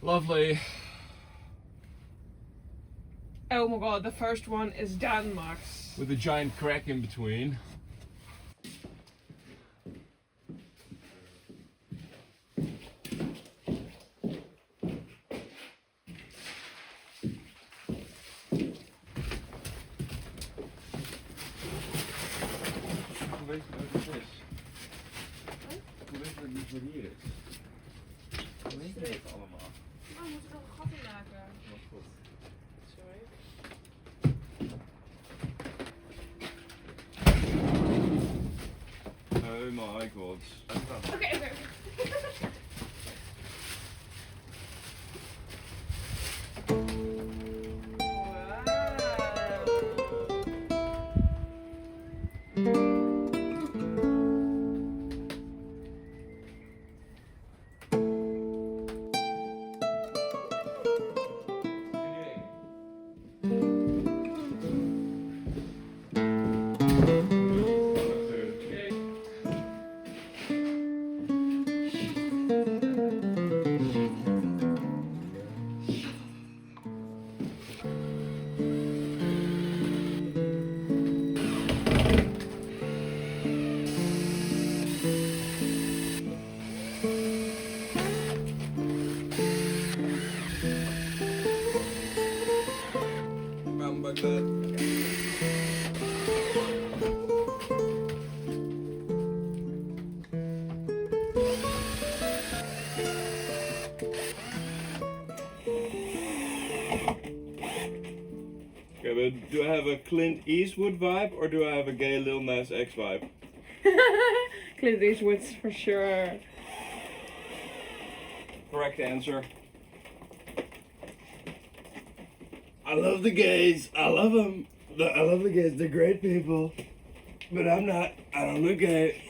Lovely. Oh my god, the first one is Danmarks. With a giant crack in between. Hoe weet je dat het is? Hoe weet je dat het niet hier is? Hoe weet je dat allemaal? Oh, we moeten er een gat in maken. Wat goed. Sorry. Oh my god. Oké. Okay, but do I have a Clint Eastwood vibe or do I have a gay Lil Nas X vibe? Clint Eastwood for sure. Correct answer. I love the gays. I love them. I love the gays. They're great people. But I'm not. I don't look gay.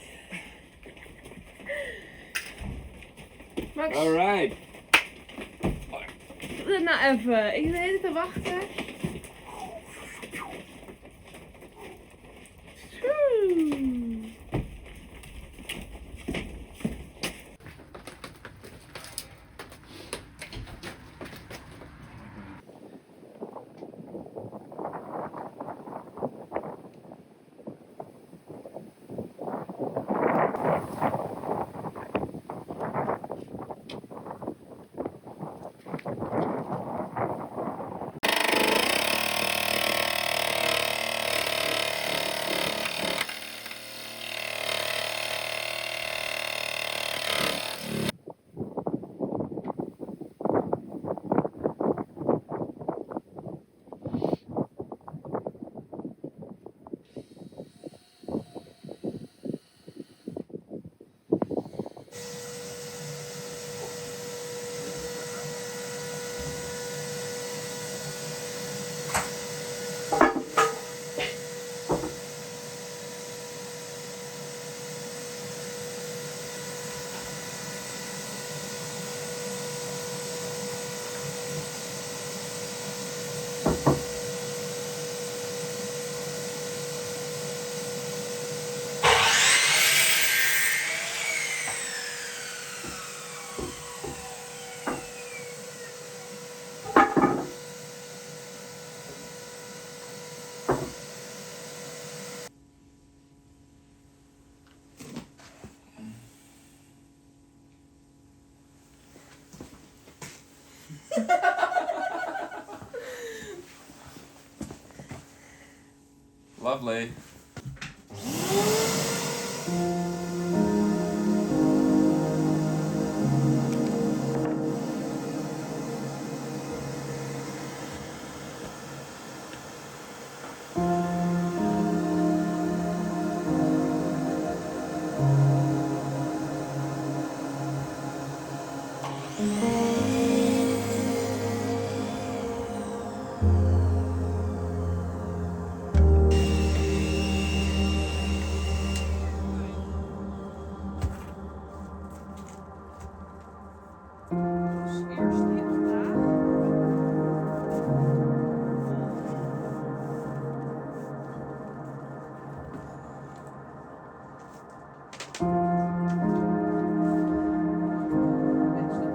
Max, Alright. nou even. Ik zit even te wachten. Lovely. Eerst helemaal laag. Dit is de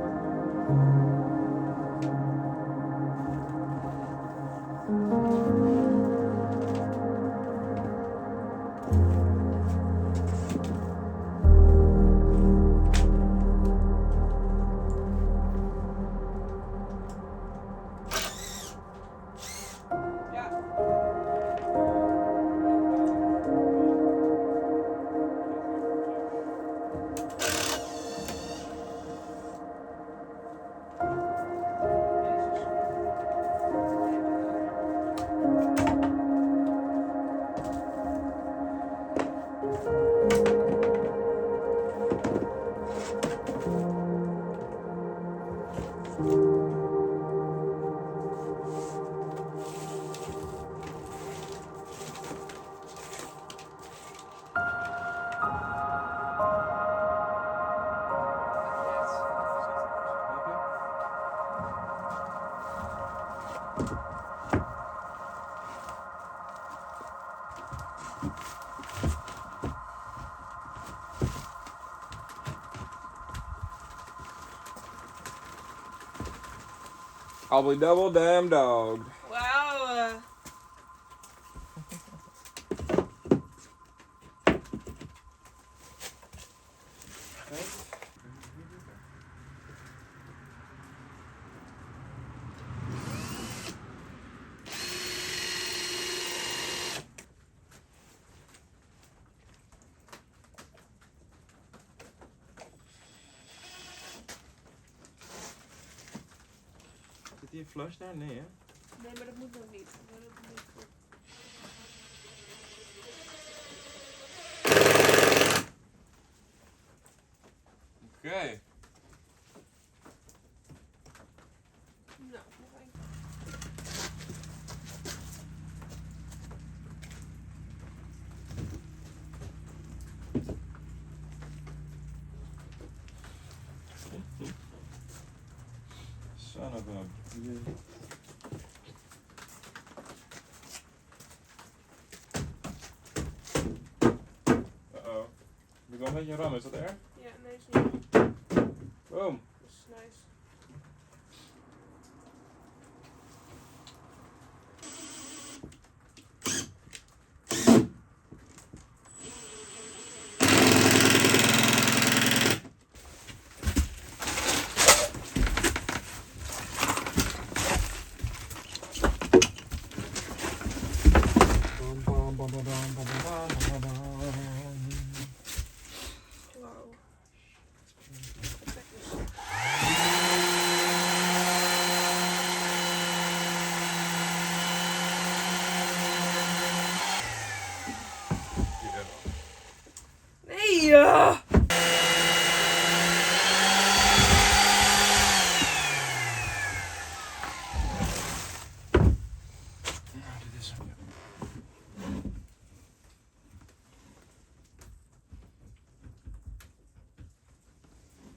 I'll be double damn dogged. Wauw. Zit hier een flush daar? Nee, hè? Nee, maar dat moet nog niet. Maar dat moet goed. Oké. Nou, nog één. Son of a... Uh-oh. Moet ik wel een beetje rammen, is dat erg? Ja, nee, is niet. Boom. Dat is nice. Wauw. Nee! Dit is hem.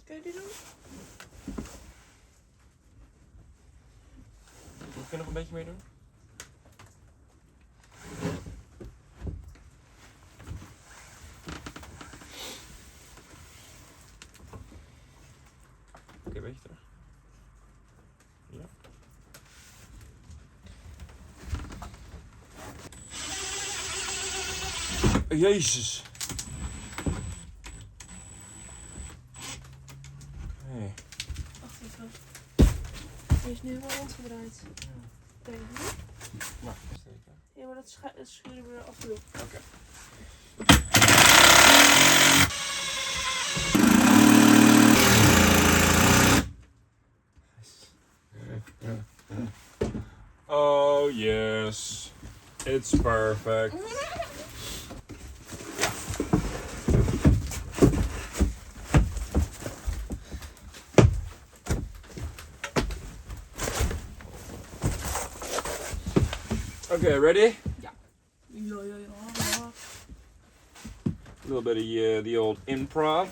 Kun je die doen? Kun je nog een beetje meer doen? Oké, een beetje terug. Ja. Jezus. Oké. Wacht even. Hij is nu helemaal rondgedraaid. Denk ik. Nou, steken. Ja, maar dat schuren we er af en toe. Oké. Oh yes, it's perfect. Okay, ready? Ja, ja. A little bit of the old improv.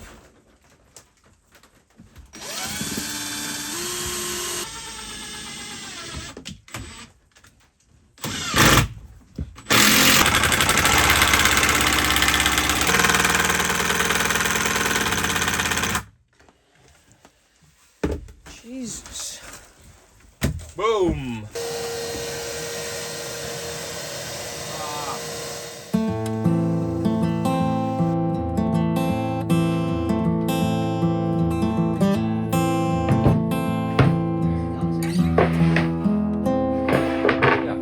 Jezus. Boom. Ja.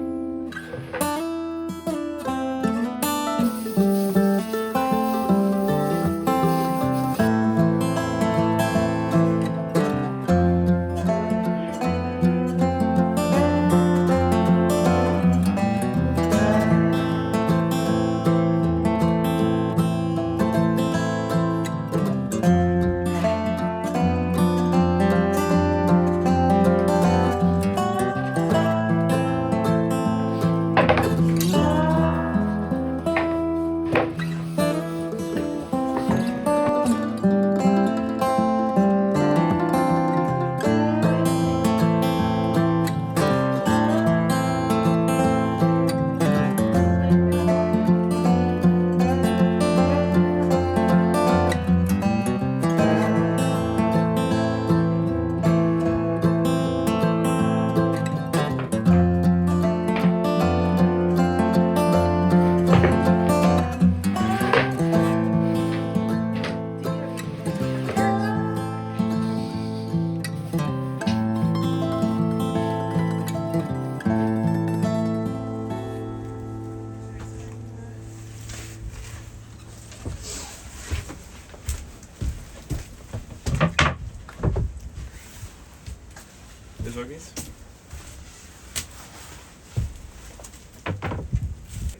dus ook niet?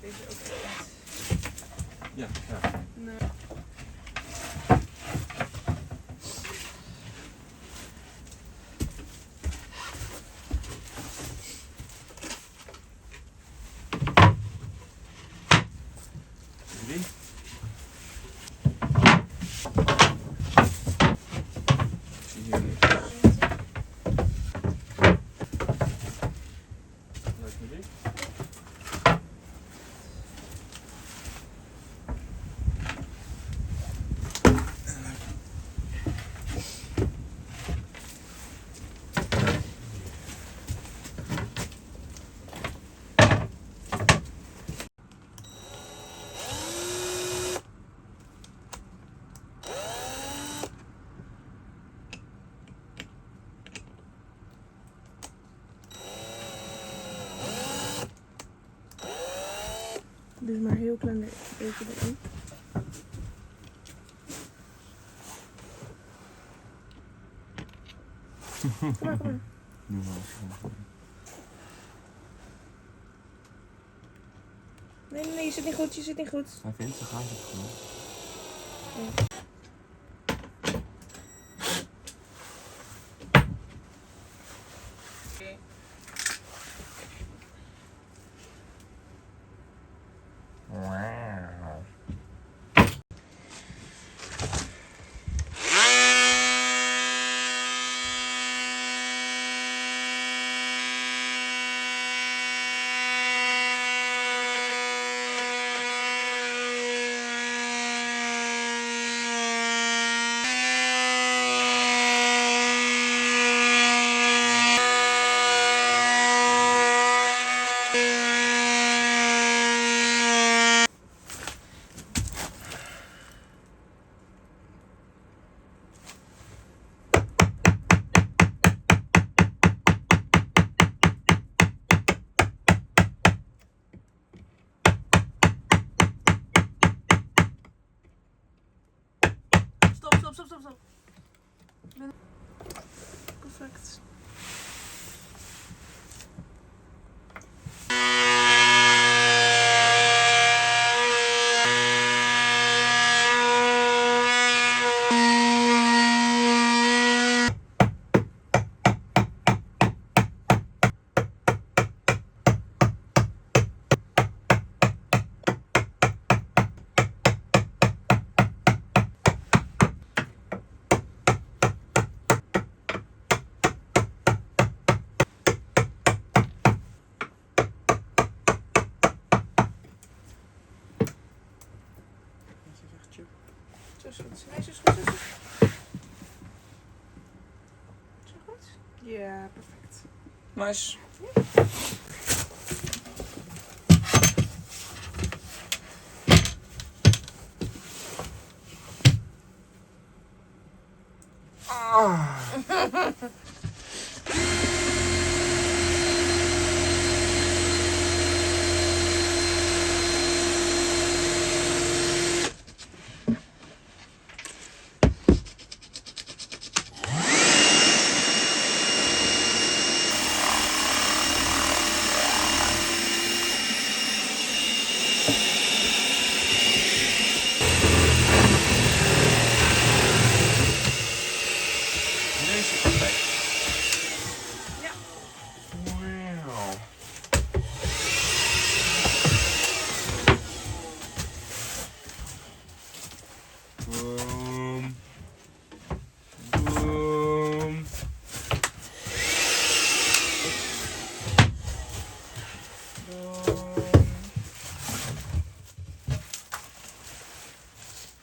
Deze ook echt. Ja, ja. Nee. Die? Ik zie hier niks. Lijkt me die. Dus maar een heel klein beetje erin. Kom maar, kom maar. Doe maar eens. Nee, nee, nee, je zit niet goed, je zit niet goed. Hij vindt zijn gaatje gewoon. Wow. Stop, stop, stop, stop, stop. Perfect. Zo is goed. Nee, zo is goed, zo is goed. Zo goed? Ja, perfect. Nice. Nu is het perfect. Ja. Wow. Boom. Boom.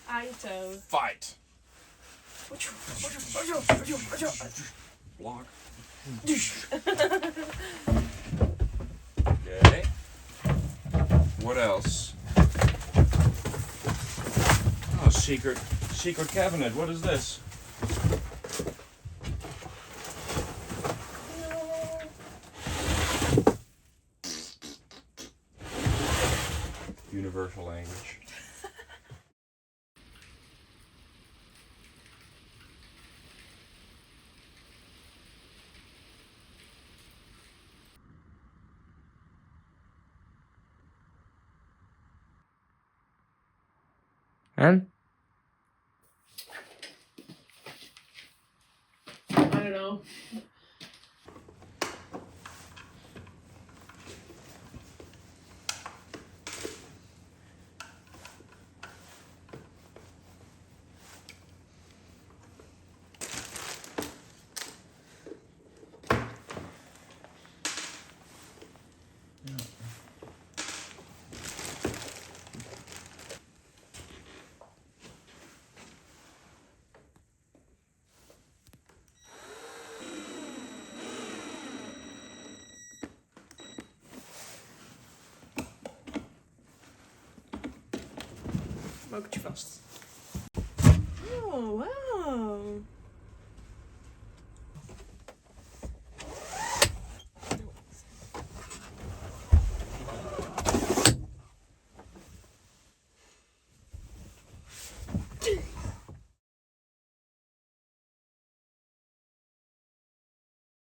Aito. Fight. Block. Okay. What else? Oh, secret cabinet. What is this? Universal language. En? I don't know. Maak het je vast. Oh, wow.